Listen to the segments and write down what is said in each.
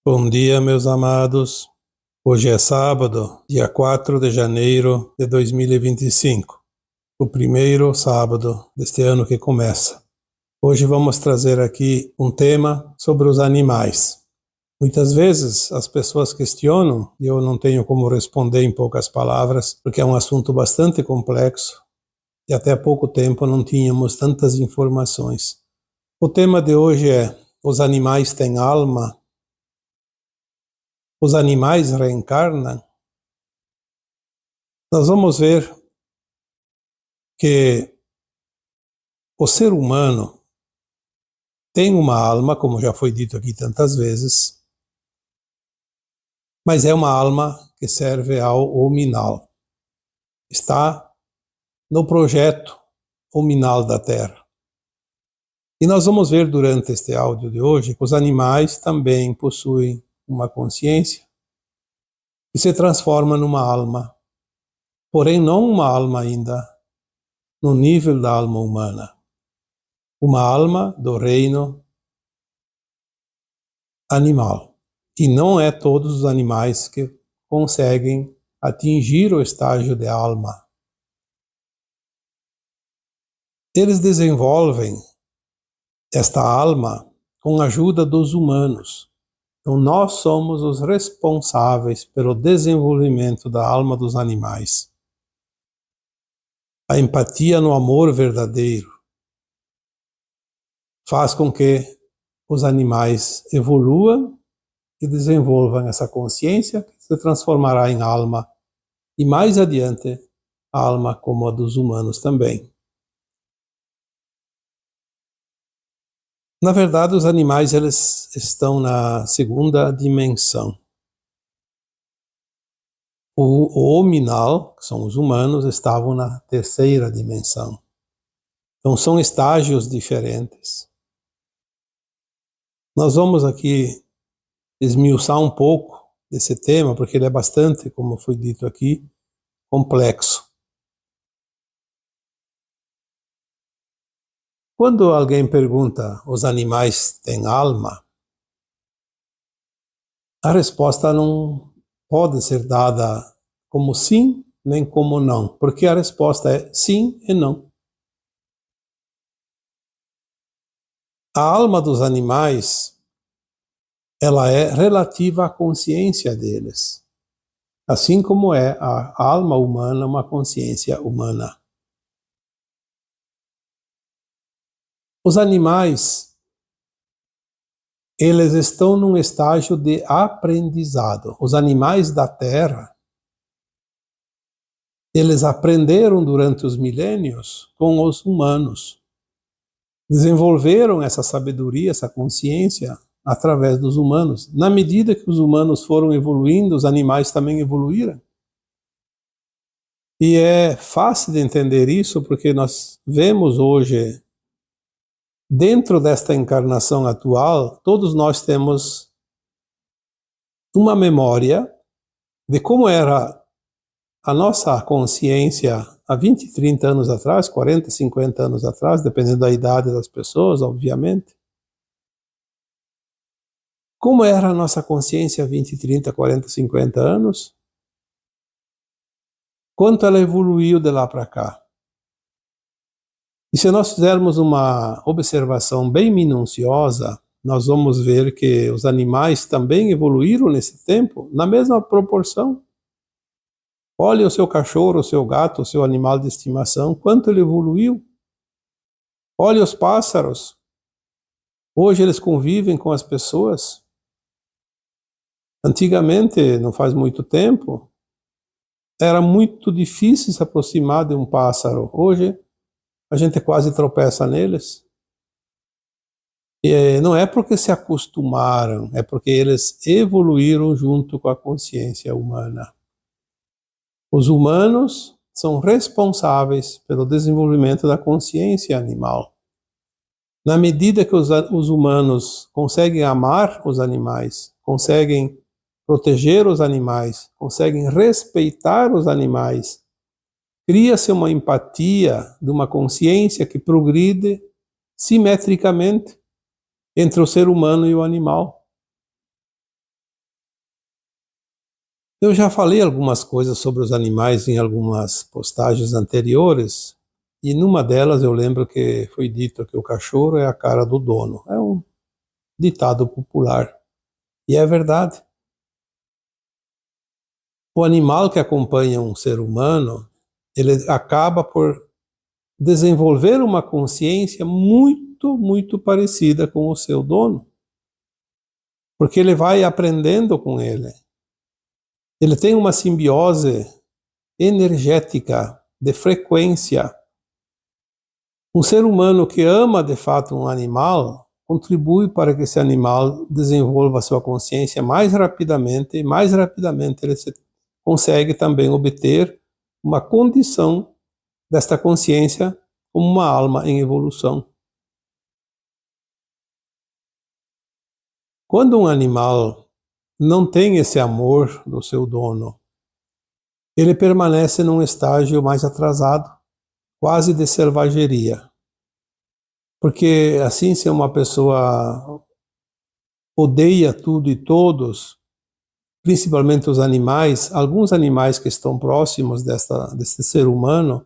Bom dia, meus amados. Hoje é sábado, dia 4 de janeiro de 2025, o primeiro sábado deste ano que começa. Hoje vamos trazer aqui um tema sobre os animais. Muitas vezes as pessoas questionam e eu não tenho como responder em poucas palavras, porque é um assunto bastante complexo e até há pouco tempo não tínhamos tantas informações. O tema de hoje é: os animais têm alma? Os animais reencarnam? Nós vamos ver que o ser humano tem uma alma, como já foi dito aqui tantas vezes, mas é uma alma que serve ao hominal. Está no projeto hominal da Terra. E nós vamos ver durante este áudio de hoje que os animais também possuem uma consciência que se transforma numa alma, porém não uma alma ainda no nível da alma humana. Uma alma do reino animal. E não é todos os animais que conseguem atingir o estágio de alma. Eles desenvolvem esta alma com a ajuda dos humanos. Então nós somos os responsáveis pelo desenvolvimento da alma dos animais. A empatia no amor verdadeiro faz com que os animais evoluam e desenvolvam essa consciência que se transformará em alma e mais adiante a alma como a dos humanos também. Na verdade, os animais eles estão na segunda dimensão. O hominal, que são os humanos, estavam na terceira dimensão. Então são estágios diferentes. Nós vamos aqui esmiuçar um pouco desse tema, porque ele é bastante, como foi dito aqui, complexo. Quando alguém pergunta, os animais têm alma? A resposta não pode ser dada como sim, nem como não, porque a resposta é sim e não. A alma dos animais, ela é relativa à consciência deles, assim como é a alma humana uma consciência humana. Os animais, eles estão num estágio de aprendizado. Os animais da Terra, eles aprenderam durante os milênios com os humanos. Desenvolveram essa sabedoria, essa consciência através dos humanos. Na medida que os humanos foram evoluindo, os animais também evoluíram. E é fácil de entender isso porque nós vemos hoje, dentro desta encarnação atual, todos nós temos uma memória de como era a nossa consciência há 20, 30 anos atrás, 40, 50 anos atrás, dependendo da idade das pessoas, obviamente. Como era a nossa consciência há 20, 30, 40, 50 anos? Quanto ela evoluiu de lá para cá? E se nós fizermos uma observação bem minuciosa, nós vamos ver que os animais também evoluíram nesse tempo, na mesma proporção. Olhe o seu cachorro, o seu gato, o seu animal de estimação, quanto ele evoluiu. Olhe os pássaros. Hoje eles convivem com as pessoas. Antigamente, não faz muito tempo, era muito difícil se aproximar de um pássaro. Hoje, a gente quase tropeça neles. E não é porque se acostumaram, é porque eles evoluíram junto com a consciência humana. Os humanos são responsáveis pelo desenvolvimento da consciência animal. Na medida que os humanos conseguem amar os animais, conseguem proteger os animais, conseguem respeitar os animais, cria-se uma empatia de uma consciência que progride simetricamente entre o ser humano e o animal. Eu já falei algumas coisas sobre os animais em algumas postagens anteriores, e numa delas eu lembro que foi dito que o cachorro é a cara do dono. É um ditado popular. E é verdade. O animal que acompanha um ser humano, ele acaba por desenvolver uma consciência muito, muito parecida com o seu dono, porque ele vai aprendendo com ele. Ele tem uma simbiose energética, de frequência. Um ser humano que ama de fato um animal contribui para que esse animal desenvolva sua consciência mais rapidamente, e mais rapidamente ele consegue também obter uma condição desta consciência como uma alma em evolução. Quando um animal não tem esse amor do seu dono, ele permanece num estágio mais atrasado, quase de selvageria. Porque assim, se uma pessoa odeia tudo e todos, principalmente os animais, alguns animais que estão próximos desse ser humano,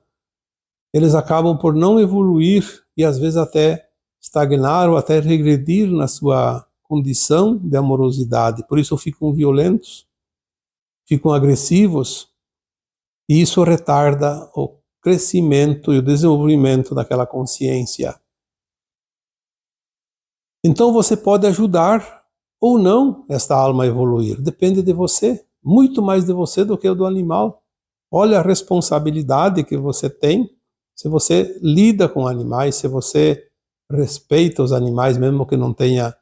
eles acabam por não evoluir e às vezes até estagnar ou até regredir na sua condição de amorosidade. Por isso ficam violentos, ficam agressivos, e isso retarda o crescimento e o desenvolvimento daquela consciência. Então você pode ajudar ou não esta alma a evoluir, depende de você, muito mais de você do que do animal. Olha a responsabilidade que você tem se você lida com animais, se você respeita os animais, mesmo que não tenha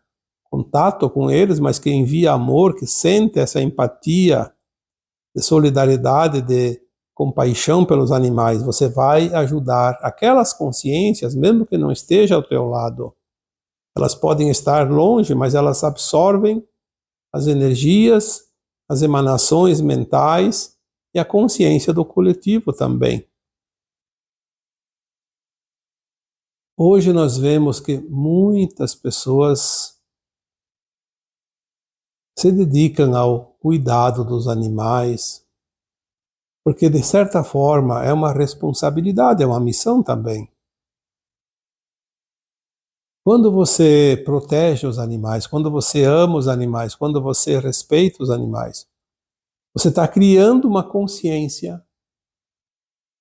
contato com eles, mas que envia amor, que sente essa empatia, de solidariedade, de compaixão pelos animais. Você vai ajudar aquelas consciências, mesmo que não esteja ao teu lado. Elas podem estar longe, mas elas absorvem as energias, as emanações mentais e a consciência do coletivo também. Hoje nós vemos que muitas pessoas se dedicam ao cuidado dos animais, porque de certa forma é uma responsabilidade, é uma missão também. Quando você protege os animais, quando você ama os animais, quando você respeita os animais, você está criando uma consciência,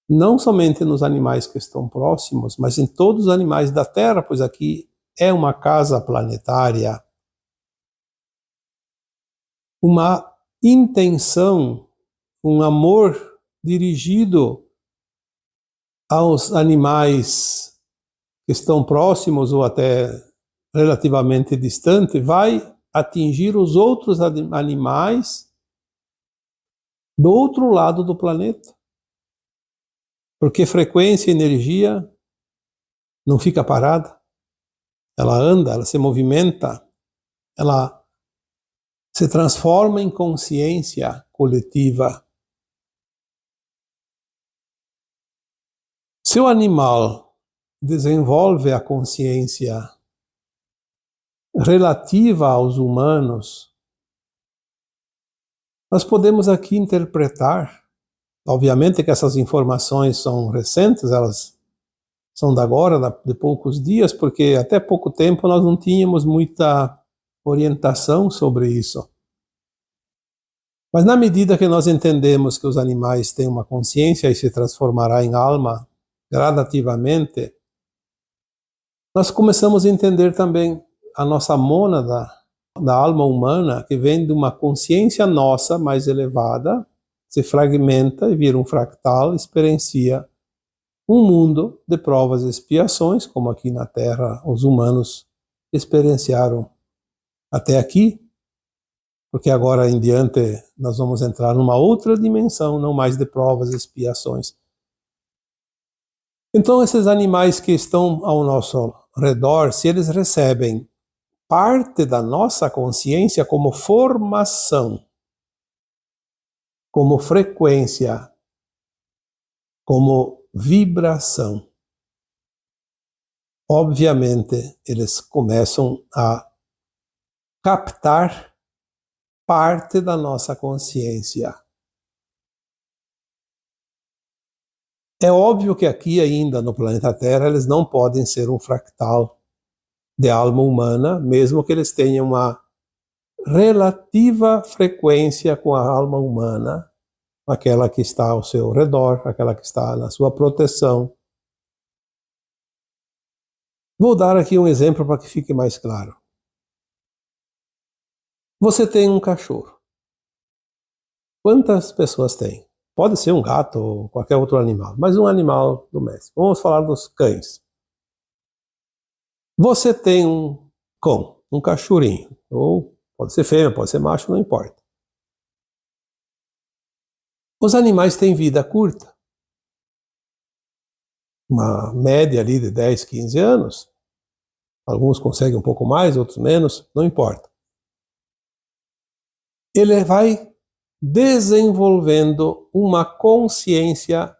não somente nos animais que estão próximos, mas em todos os animais da Terra, pois aqui é uma casa planetária. Uma intenção, um amor dirigido aos animais que estão próximos ou até relativamente distante, vai atingir os outros animais do outro lado do planeta. Porque frequência e energia não fica parada, ela anda, ela se movimenta, ela se transforma em consciência coletiva. Se o animal desenvolve a consciência relativa aos humanos, nós podemos aqui interpretar, obviamente que essas informações são recentes, elas são da agora, de poucos dias, porque até pouco tempo nós não tínhamos muita orientação sobre isso. Mas na medida que nós entendemos que os animais têm uma consciência e se transformará em alma gradativamente, nós começamos a entender também a nossa mônada da alma humana, que vem de uma consciência nossa mais elevada, se fragmenta e vira um fractal, experiencia um mundo de provas e expiações, como aqui na Terra os humanos experienciaram até aqui, porque agora em diante nós vamos entrar numa outra dimensão, não mais de provas e expiações. Então esses animais que estão ao nosso redor, se eles recebem parte da nossa consciência como formação, como frequência, como vibração, obviamente eles começam a captar parte da nossa consciência. É óbvio que aqui ainda no planeta Terra eles não podem ser um fractal de alma humana, mesmo que eles tenham uma relativa frequência com a alma humana, aquela que está ao seu redor, aquela que está na sua proteção. Vou dar aqui um exemplo para que fique mais claro. Você tem um cachorro. Quantas pessoas tem? Pode ser um gato ou qualquer outro animal, mas um animal doméstico. Vamos falar dos cães. Você tem um cão, um cachorrinho, ou pode ser fêmea, pode ser macho, não importa. Os animais têm vida curta. Uma média ali de 10, 15 anos. Alguns conseguem um pouco mais, outros menos, não importa. Ele vai desenvolvendo uma consciência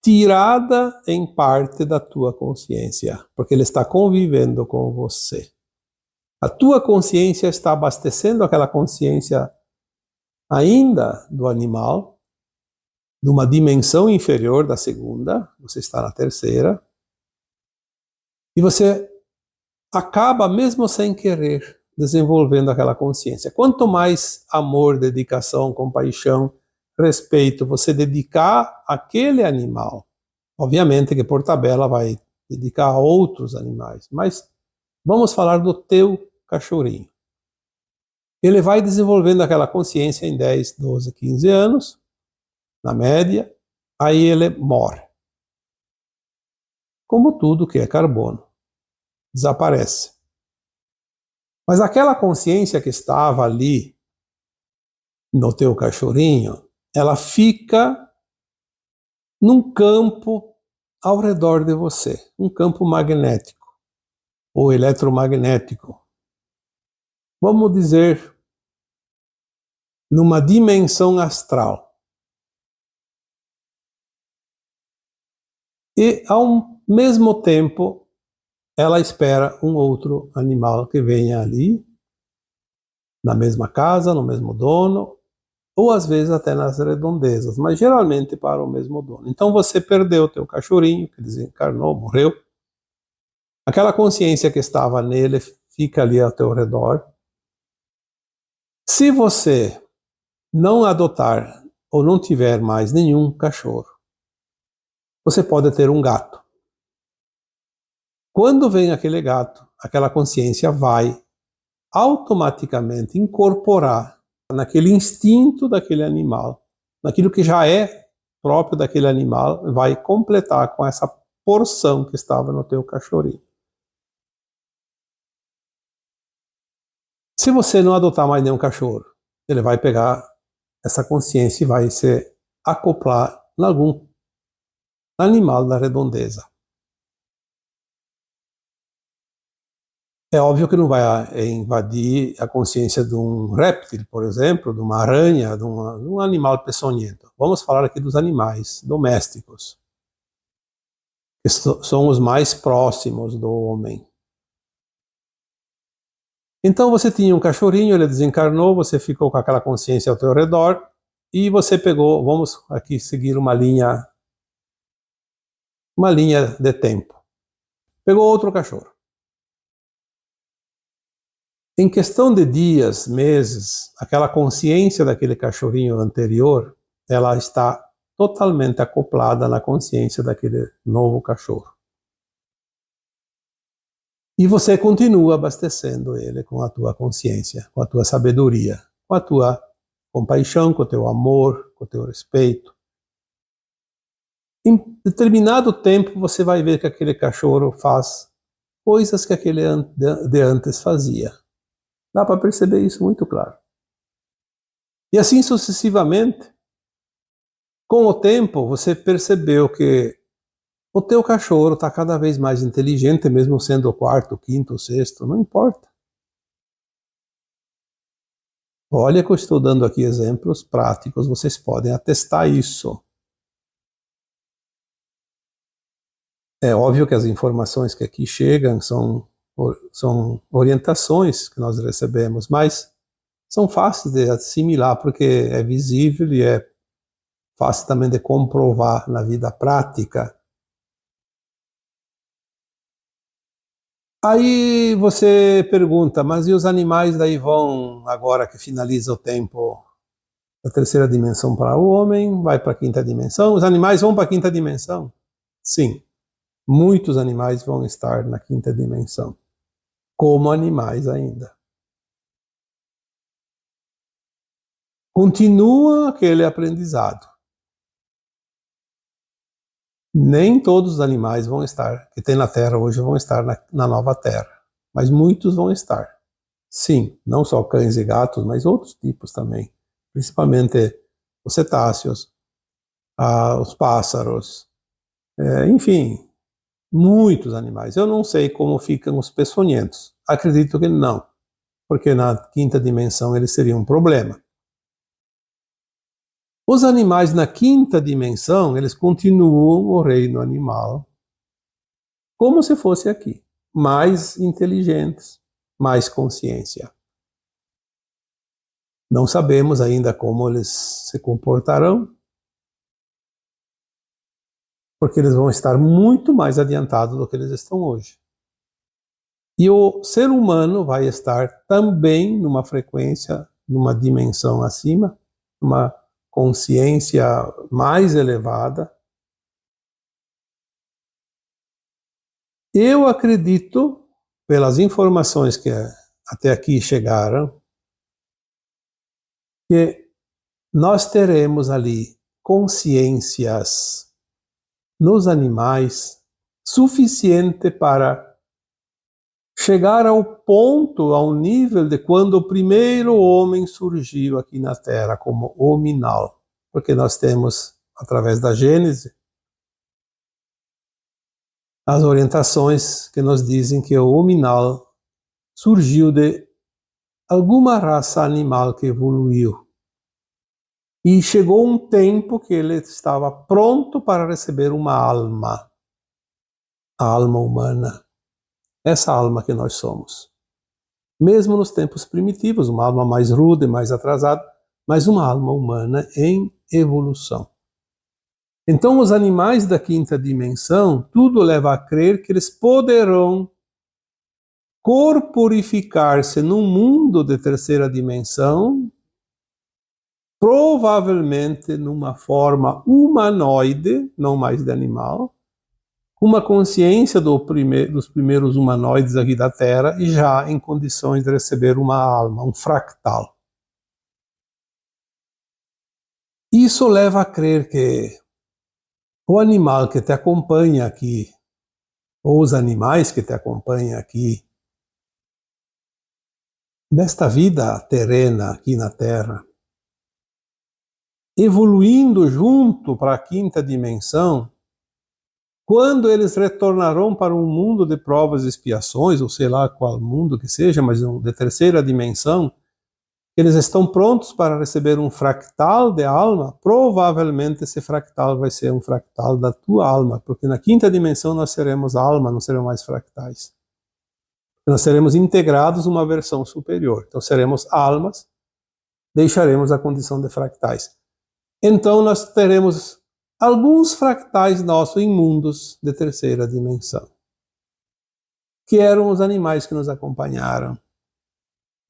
tirada em parte da tua consciência, porque ele está convivendo com você. A tua consciência está abastecendo aquela consciência ainda do animal, de uma dimensão inferior da segunda, você está na terceira, e você acaba, mesmo sem querer, desenvolvendo aquela consciência. Quanto mais amor, dedicação, compaixão, respeito você dedicar àquele animal, obviamente que por tabela vai dedicar a outros animais, mas vamos falar do teu cachorrinho. Ele vai desenvolvendo aquela consciência em 10, 12, 15 anos, na média, aí ele morre. Como tudo que é carbono, desaparece. Mas aquela consciência que estava ali no teu cachorrinho, ela fica num campo ao redor de você, um campo magnético ou eletromagnético. Vamos dizer, numa dimensão astral. E, ao mesmo tempo, ela espera um outro animal que venha ali, na mesma casa, no mesmo dono, ou às vezes até nas redondezas, mas geralmente para o mesmo dono. Então você perdeu o teu cachorrinho, que desencarnou, morreu. Aquela consciência que estava nele fica ali ao teu redor. Se você não adotar ou não tiver mais nenhum cachorro, você pode ter um gato. Quando vem aquele gato, aquela consciência vai automaticamente incorporar naquele instinto daquele animal, naquilo que já é próprio daquele animal, vai completar com essa porção que estava no teu cachorrinho. Se você não adotar mais nenhum cachorro, ele vai pegar essa consciência e vai se acoplar em algum animal da redondeza. É óbvio que não vai invadir a consciência de um réptil, por exemplo, de uma aranha, de um animal peçonhento. Vamos falar aqui dos animais domésticos, que são os mais próximos do homem. Então você tinha um cachorrinho, ele desencarnou, você ficou com aquela consciência ao teu redor, e você pegou, vamos aqui seguir uma linha de tempo. Pegou outro cachorro. Em questão de dias, meses, aquela consciência daquele cachorrinho anterior, ela está totalmente acoplada na consciência daquele novo cachorro. E você continua abastecendo ele com a tua consciência, com a tua sabedoria, com a tua compaixão, com o teu amor, com o teu respeito. Em determinado tempo você vai ver que aquele cachorro faz coisas que aquele de antes fazia. Dá para perceber isso muito claro. E assim sucessivamente, com o tempo, você percebeu que o teu cachorro está cada vez mais inteligente, mesmo sendo o quarto, quinto, sexto, não importa. Olha que eu estou dando aqui exemplos práticos, vocês podem atestar isso. É óbvio que as informações que aqui chegam são orientações que nós recebemos, mas são fáceis de assimilar porque é visível e é fácil também de comprovar na vida prática. Aí você pergunta, mas e os animais daí vão, agora que finaliza o tempo da terceira dimensão para o homem, vai para a quinta dimensão? Os animais vão para a quinta dimensão? Sim, muitos animais vão estar na quinta dimensão, como animais ainda. Continua aquele aprendizado. Nem todos os animais vão estar, que tem na Terra hoje, vão estar na nova Terra, mas muitos vão estar. Sim, não só cães e gatos, mas outros tipos também, principalmente os cetáceos, os pássaros, enfim, muitos animais. Eu não sei como ficam os peçonhentos, acredito que não, porque na quinta dimensão eles seriam um problema. Os animais na quinta dimensão, eles continuam o reino animal como se fosse aqui, mais inteligentes, mais consciência. Não sabemos ainda como eles se comportarão, porque eles vão estar muito mais adiantados do que eles estão hoje. E o ser humano vai estar também numa frequência, numa dimensão acima, uma consciência mais elevada. Eu acredito, pelas informações que até aqui chegaram, que nós teremos ali consciências nos animais suficiente para chegar ao ponto, ao nível de quando o primeiro homem surgiu aqui na Terra como hominal, porque nós temos, através da Gênese, as orientações que nos dizem que o hominal surgiu de alguma raça animal que evoluiu. E chegou um tempo que ele estava pronto para receber uma alma, a alma humana, essa alma que nós somos. Mesmo nos tempos primitivos, uma alma mais rude, mais atrasada, mas uma alma humana em evolução. Então, os animais da quinta dimensão, tudo leva a crer que eles poderão corporificar-se num mundo de terceira dimensão, provavelmente numa forma humanoide, não mais de animal, com uma consciência dos primeiros humanoides aqui da Terra e já em condições de receber uma alma, um fractal. Isso leva a crer que o animal que te acompanha aqui, ou os animais que te acompanham aqui, nesta vida terrena aqui na Terra, evoluindo junto para a quinta dimensão, quando eles retornarão para um mundo de provas e expiações, ou sei lá qual mundo que seja, mas de terceira dimensão, eles estão prontos para receber um fractal de alma, provavelmente esse fractal vai ser um fractal da tua alma, porque na quinta dimensão nós seremos alma, não seremos mais fractais. Nós seremos integrados numa versão superior. Então seremos almas, deixaremos a condição de fractais. Então nós teremos alguns fractais nossos em mundos de terceira dimensão, que eram os animais que nos acompanharam,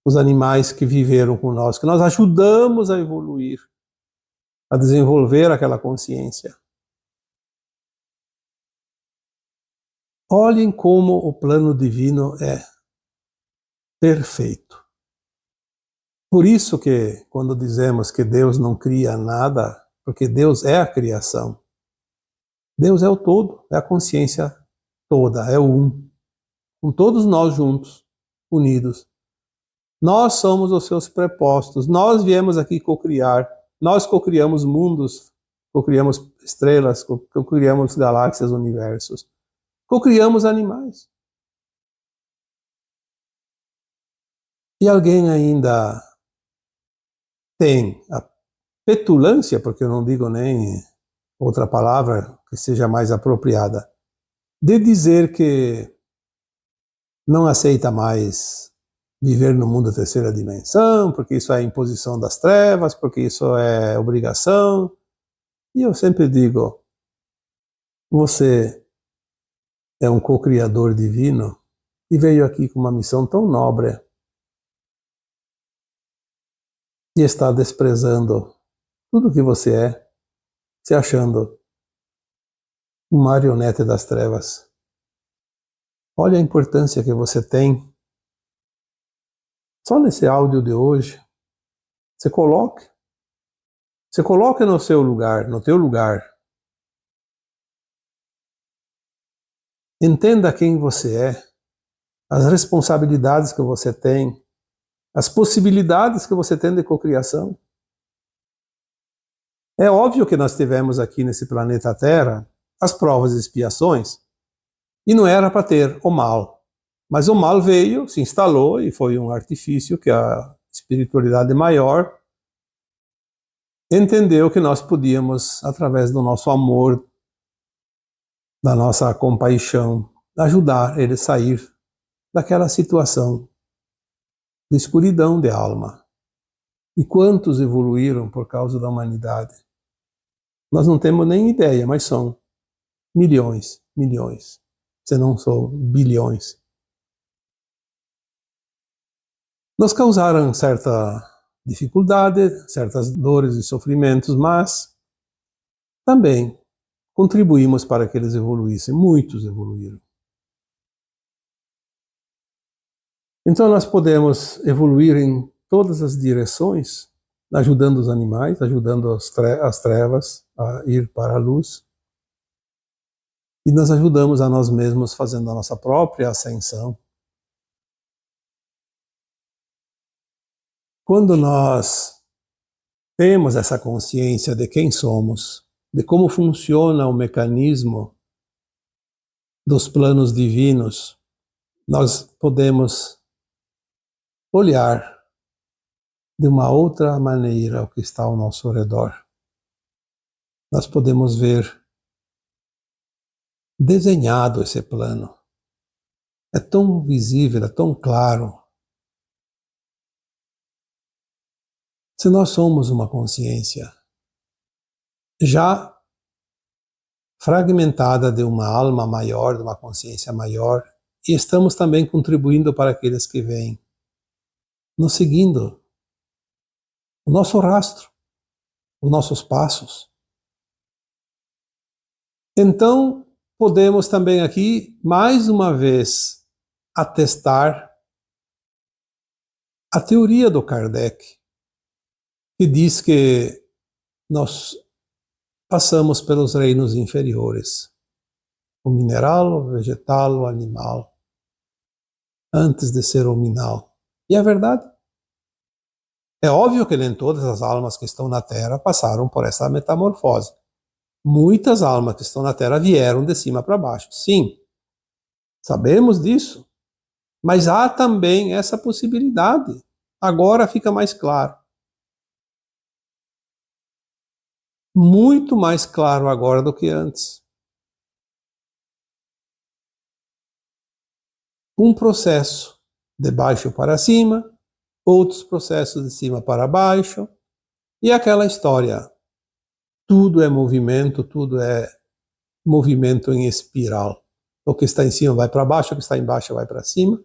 os animais que viveram conosco, que nós ajudamos a evoluir, a desenvolver aquela consciência. Olhem como o plano divino é perfeito. Por isso que quando dizemos que Deus não cria nada, porque Deus é a criação. Deus é o todo, é a consciência toda, é o um. Com todos nós juntos, unidos. Nós somos os seus prepostos, nós viemos aqui cocriar, nós cocriamos mundos, cocriamos estrelas, cocriamos galáxias, universos, cocriamos animais. E alguém ainda tem a petulância, porque eu não digo nem outra palavra que seja mais apropriada, de dizer que não aceita mais viver no mundo da terceira dimensão, porque isso é imposição das trevas, porque isso é obrigação. E eu sempre digo, você é um co-criador divino e veio aqui com uma missão tão nobre e está desprezando tudo que você é, se achando um marionete das trevas. Olha a importância que você tem. Só nesse áudio de hoje, você coloque no seu lugar, no teu lugar. Entenda quem você é, as responsabilidades que você tem, as possibilidades que você tem de cocriação. É óbvio que nós tivemos aqui nesse planeta Terra as provas e expiações, e não era para ter o mal. Mas o mal veio, se instalou, e foi um artifício que a espiritualidade maior entendeu que nós podíamos, através do nosso amor, da nossa compaixão, ajudar ele a sair daquela situação de escuridão de alma. E quantos evoluíram por causa da humanidade? Nós não temos nem ideia, mas são milhões, se não são bilhões. Nos causaram certa dificuldade, certas dores e sofrimentos, mas também contribuímos para que eles evoluíssem. Muitos evoluíram. Então nós podemos evoluir em todas as direções, ajudando os animais, ajudando as trevas a ir para a luz. E nós ajudamos a nós mesmos fazendo a nossa própria ascensão. Quando nós temos essa consciência de quem somos, de como funciona o mecanismo dos planos divinos, nós podemos olhar de uma outra maneira o que está ao nosso redor. Nós podemos ver desenhado esse plano. É tão visível, é tão claro. Se nós somos uma consciência já fragmentada de uma alma maior, de uma consciência maior, e estamos também contribuindo para aqueles que vêm, nos seguindo o nosso rastro, os nossos passos. Então, podemos também aqui, mais uma vez, atestar a teoria do Kardec, que diz que nós passamos pelos reinos inferiores, o mineral, o vegetal, o animal, antes de ser o minal. E é verdade. É óbvio que nem todas as almas que estão na Terra passaram por essa metamorfose. Muitas almas que estão na Terra vieram de cima para baixo. Sim, sabemos disso. Mas há também essa possibilidade. Agora fica mais claro. Muito mais claro agora do que antes. Um processo de baixo para cima, outros processos de cima para baixo, e aquela história. Tudo é movimento em espiral. O que está em cima vai para baixo, o que está embaixo vai para cima.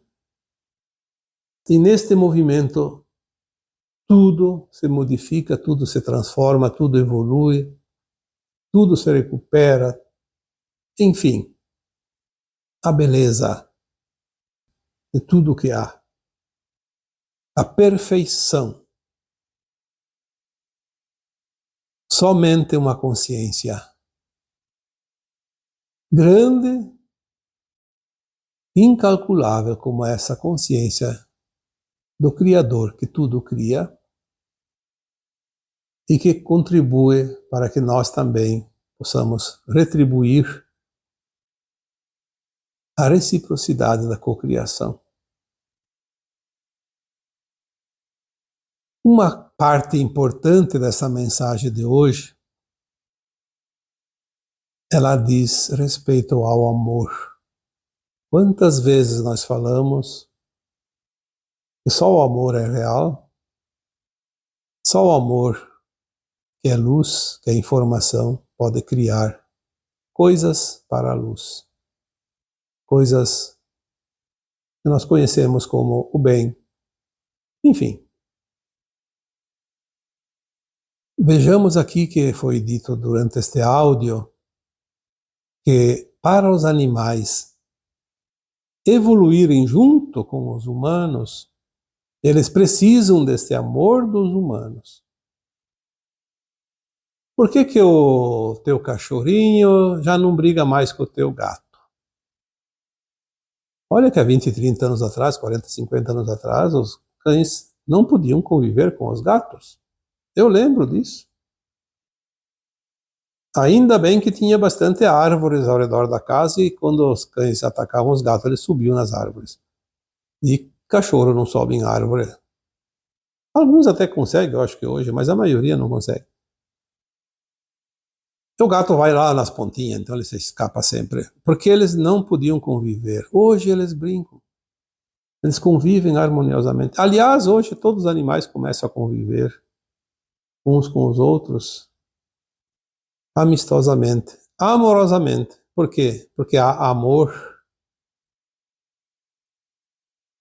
E neste movimento, tudo se modifica, tudo se transforma, tudo evolui, tudo se recupera. Enfim, a beleza de tudo o que há. A perfeição. Somente uma consciência grande, incalculável como essa consciência do Criador que tudo cria e que contribui para que nós também possamos retribuir a reciprocidade da cocriação. Uma parte importante dessa mensagem de hoje, ela diz respeito ao amor. Quantas vezes nós falamos que só o amor é real? Só o amor que é luz, que é informação, pode criar coisas para a luz. Coisas que nós conhecemos como o bem. Enfim. Vejamos aqui que foi dito durante este áudio que para os animais evoluírem junto com os humanos, eles precisam deste amor dos humanos. Por que que o teu cachorrinho já não briga mais com o teu gato? Olha que há 20, 30 anos atrás, 40, 50 anos atrás, os cães não podiam conviver com os gatos. Eu lembro disso. Ainda bem que tinha bastante árvores ao redor da casa e quando os cães atacavam os gatos, eles subiam nas árvores. E cachorro não sobe em árvore. Alguns até conseguem, eu acho que hoje, mas a maioria não consegue. O gato vai lá nas pontinhas, então ele se escapa sempre. Porque eles não podiam conviver. Hoje eles brincam. Eles convivem harmoniosamente. Aliás, hoje todos os animais começam a conviver uns com os outros amistosamente, amorosamente. Por quê? Porque há amor.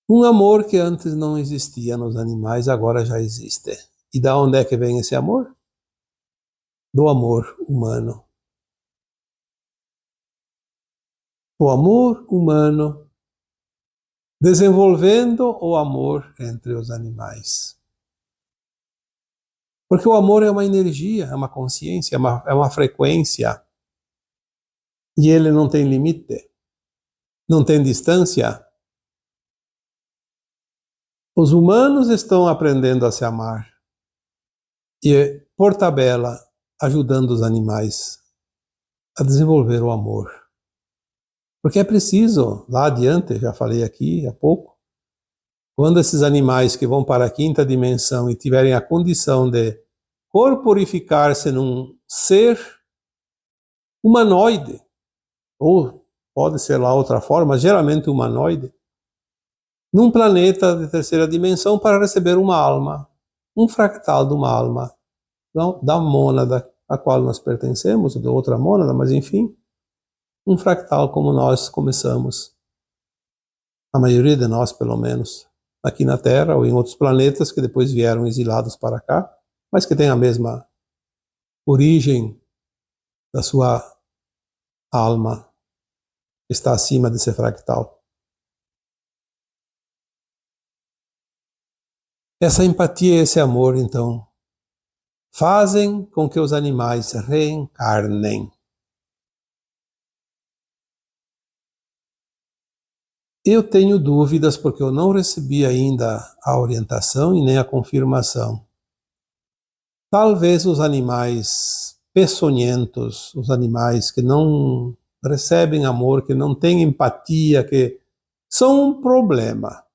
Um amor que antes não existia nos animais, agora já existe. E da onde é que vem esse amor? Do amor humano. O amor humano desenvolvendo o amor entre os animais. Porque o amor é uma energia, é uma consciência, é uma frequência. E ele não tem limite, não tem distância. Os humanos estão aprendendo a se amar. E, por tabela, ajudando os animais a desenvolver o amor. Porque é preciso, lá adiante, já falei aqui há pouco, quando esses animais que vão para a quinta dimensão e tiverem a condição de corporificar-se num ser humanoide, ou pode ser lá outra forma, geralmente humanoide, num planeta de terceira dimensão para receber uma alma, um fractal de uma alma, não, da mônada a qual nós pertencemos, ou de outra mônada, mas enfim, um fractal como nós começamos, a maioria de nós pelo menos, aqui na Terra ou em outros planetas que depois vieram exilados para cá, mas que têm a mesma origem da sua alma, que está acima desse fractal. Essa empatia e esse amor, então, fazem com que os animais reencarnem. Eu tenho dúvidas porque eu não recebi ainda a orientação e nem a confirmação. Talvez os animais peçonhentos, os animais que não recebem amor, que não têm empatia, que são um problema.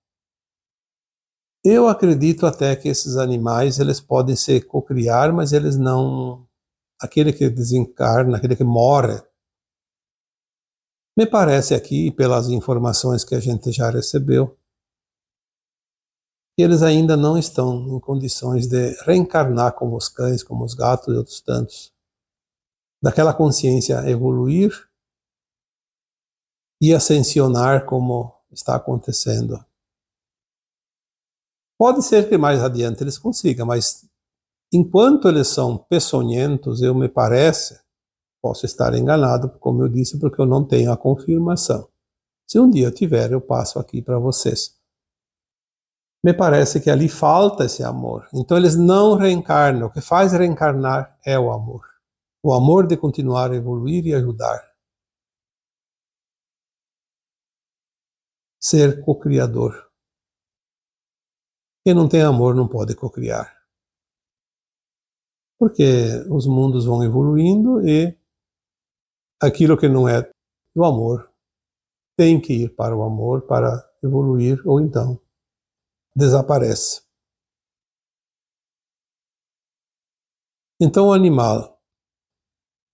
Eu acredito até que esses animais, eles podem se cocriar, mas eles não... Aquele que desencarna, aquele que morre, me parece aqui, pelas informações que a gente já recebeu, que eles ainda não estão em condições de reencarnar como os cães, como os gatos e outros tantos. Daquela consciência evoluir e ascensionar como está acontecendo. Pode ser que mais adiante eles consigam, mas enquanto eles são peçonhentos, eu me parece, posso estar enganado, como eu disse, porque eu não tenho a confirmação. Se um dia eu tiver, eu passo aqui para vocês. Me parece que ali falta esse amor. Então eles não reencarnam. O que faz reencarnar é o amor. O amor de continuar a evoluir e ajudar. Ser co-criador. Quem não tem amor não pode co-criar. Porque os mundos vão evoluindo e aquilo que não é do amor tem que ir para o amor para evoluir ou então desaparece. Então o animal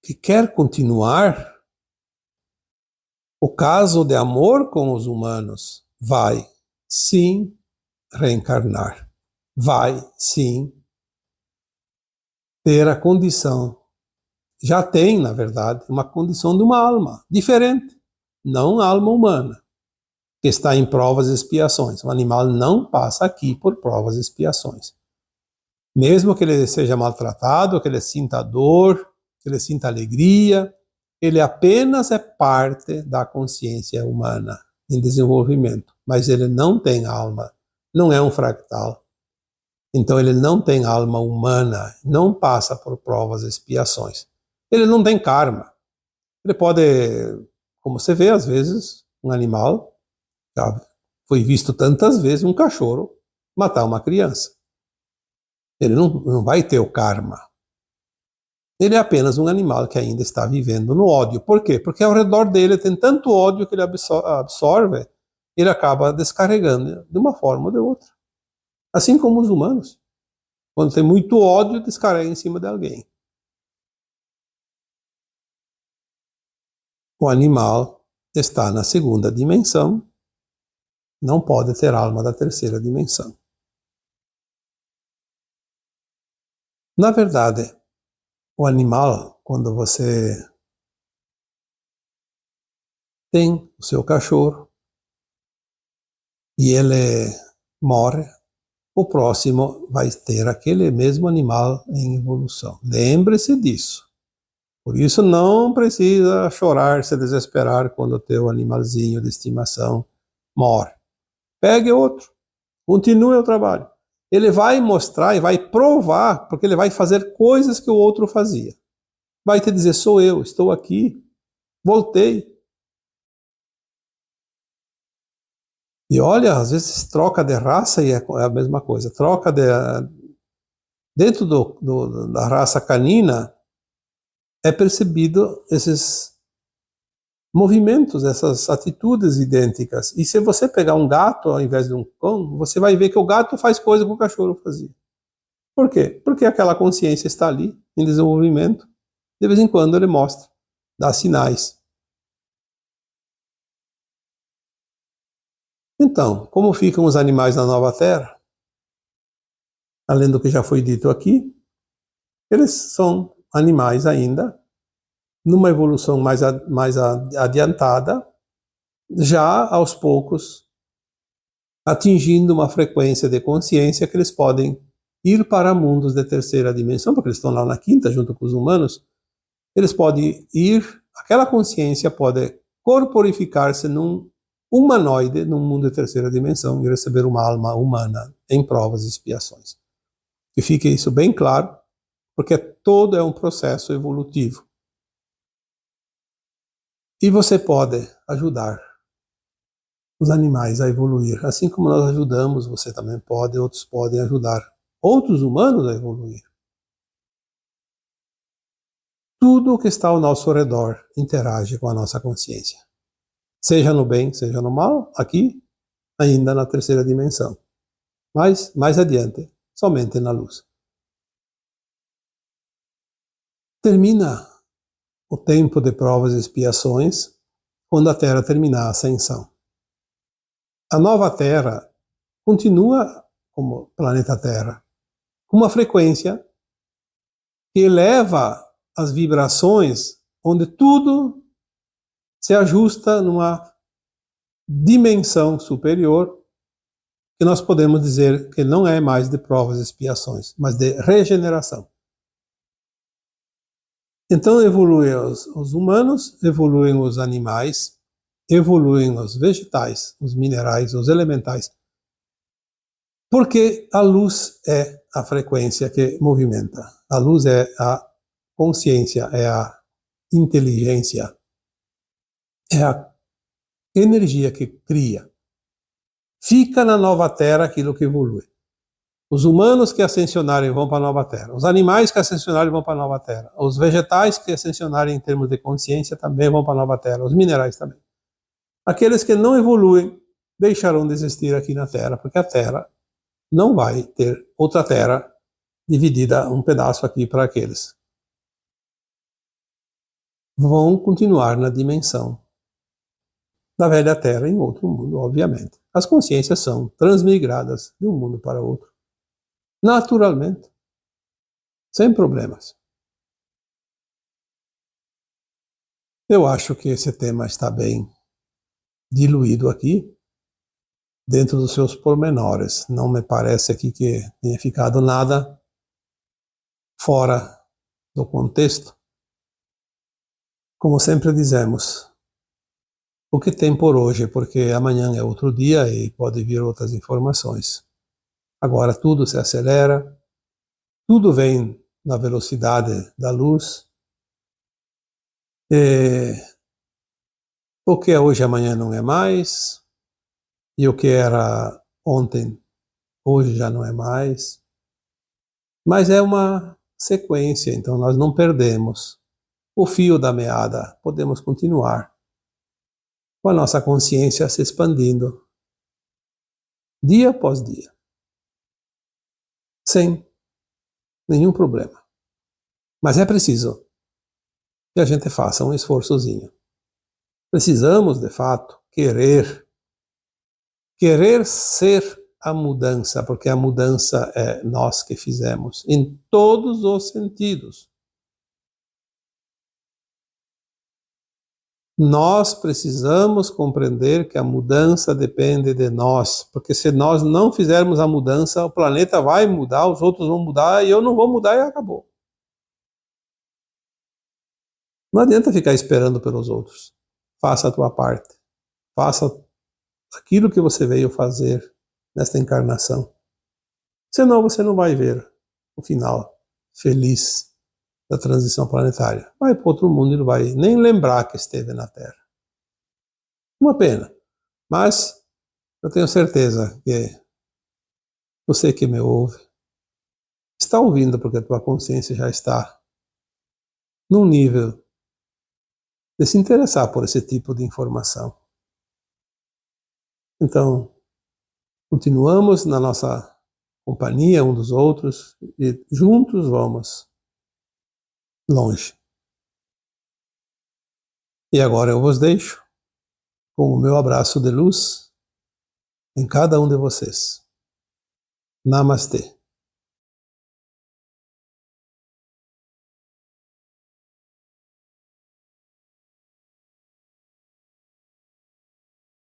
que quer continuar o caso de amor com os humanos vai sim reencarnar. Vai sim ter a condição, já tem, na verdade, uma condição de uma alma diferente, não alma humana, que está em provas e expiações. O animal não passa aqui por provas e expiações. Mesmo que ele seja maltratado, que ele sinta dor, que ele sinta alegria, ele apenas é parte da consciência humana em desenvolvimento, mas ele não tem alma, não é um fractal. Então ele não tem alma humana, não passa por provas e expiações. Ele não tem karma. Ele pode, como você vê, às vezes, um animal, já foi visto tantas vezes um cachorro matar uma criança. Ele não vai ter o karma. Ele é apenas um animal que ainda está vivendo no ódio. Por quê? Porque ao redor dele tem tanto ódio que ele absorve, ele acaba descarregando de uma forma ou de outra. Assim como os humanos. Quando tem muito ódio, descarrega em cima de alguém. O animal está na segunda dimensão, não pode ter alma da terceira dimensão. Na verdade, o animal, quando você tem o seu cachorro e ele morre, o próximo vai ter aquele mesmo animal em evolução. Lembre-se disso. Por isso não precisa chorar, se desesperar quando o teu animalzinho de estimação morre. Pegue outro, continue o trabalho. Ele vai mostrar e vai provar, porque ele vai fazer coisas que o outro fazia. Vai te dizer, sou eu, estou aqui, voltei. E olha, às vezes troca de raça e é a mesma coisa. Dentro da raça canina, é percebido esses movimentos, essas atitudes idênticas. E se você pegar um gato ao invés de um cão, você vai ver que o gato faz coisa que o cachorro fazia. Por quê? Porque aquela consciência está ali, em desenvolvimento. De vez em quando ele mostra, dá sinais. Então, como ficam os animais na nova Terra? Além do que já foi dito aqui, eles são animais ainda, numa evolução mais adiantada, já aos poucos atingindo uma frequência de consciência que eles podem ir para mundos de terceira dimensão, porque eles estão lá na quinta junto com os humanos, eles podem ir, aquela consciência pode corporificar-se num humanoide, num mundo de terceira dimensão, e receber uma alma humana em provas e expiações. Que fique isso bem claro, porque todo é um processo evolutivo. E você pode ajudar os animais a evoluir. Assim como nós ajudamos, você também pode, outros podem ajudar outros humanos a evoluir. Tudo o que está ao nosso redor interage com a nossa consciência. Seja no bem, seja no mal, aqui, ainda na terceira dimensão. Mas, mais adiante, somente na luz. Termina o tempo de provas e expiações quando a Terra terminar a ascensão. A nova Terra continua como planeta Terra, com uma frequência que eleva as vibrações, onde tudo se ajusta numa dimensão superior, que nós podemos dizer que não é mais de provas e expiações, mas de regeneração. Então evoluem os humanos, evoluem os animais, evoluem os vegetais, os minerais, os elementais, porque a luz é a frequência que movimenta. A luz é a consciência, é a inteligência, é a energia que cria. Fica na nova Terra aquilo que evolui. Os humanos que ascensionarem vão para a nova Terra. Os animais que ascensionarem vão para a nova Terra. Os vegetais que ascensionarem em termos de consciência também vão para a nova Terra. Os minerais também. Aqueles que não evoluem deixarão de existir aqui na Terra, porque a Terra não vai ter outra Terra dividida um pedaço aqui para aqueles. Vão continuar na dimensão da velha Terra em outro mundo, obviamente. As consciências são transmigradas de um mundo para outro, naturalmente. sem problemas. Eu acho que esse tema está bem diluído aqui, dentro dos seus pormenores. Não me parece aqui que tenha ficado nada fora do contexto. Como sempre dizemos, o que tem por hoje, porque amanhã é outro dia e pode vir outras informações. Agora tudo se acelera, tudo vem na velocidade da luz. O que é hoje, amanhã não é mais, e o que era ontem, hoje já não é mais. Mas é uma sequência, então nós não perdemos o fio da meada, podemos continuar com a nossa consciência se expandindo dia após dia, sem nenhum problema. Mas é preciso que a gente faça um esforçozinho. Precisamos, de fato, querer ser a mudança, porque a mudança é nós que fizemos, em todos os sentidos. Nós precisamos compreender que a mudança depende de nós, porque se nós não fizermos a mudança, o planeta vai mudar, os outros vão mudar, e eu não vou mudar e acabou. Não adianta ficar esperando pelos outros. Faça a tua parte. Faça aquilo que você veio fazer nesta encarnação. Senão você não vai ver o final feliz da transição planetária. Vai para outro mundo e não vai nem lembrar que esteve na Terra. Uma pena. Mas eu tenho certeza que você que me ouve está ouvindo porque a tua consciência já está num nível de se interessar por esse tipo de informação. Então, continuamos na nossa companhia um dos outros e juntos vamos longe. E agora eu vos deixo com o meu abraço de luz em cada um de vocês. Namastê.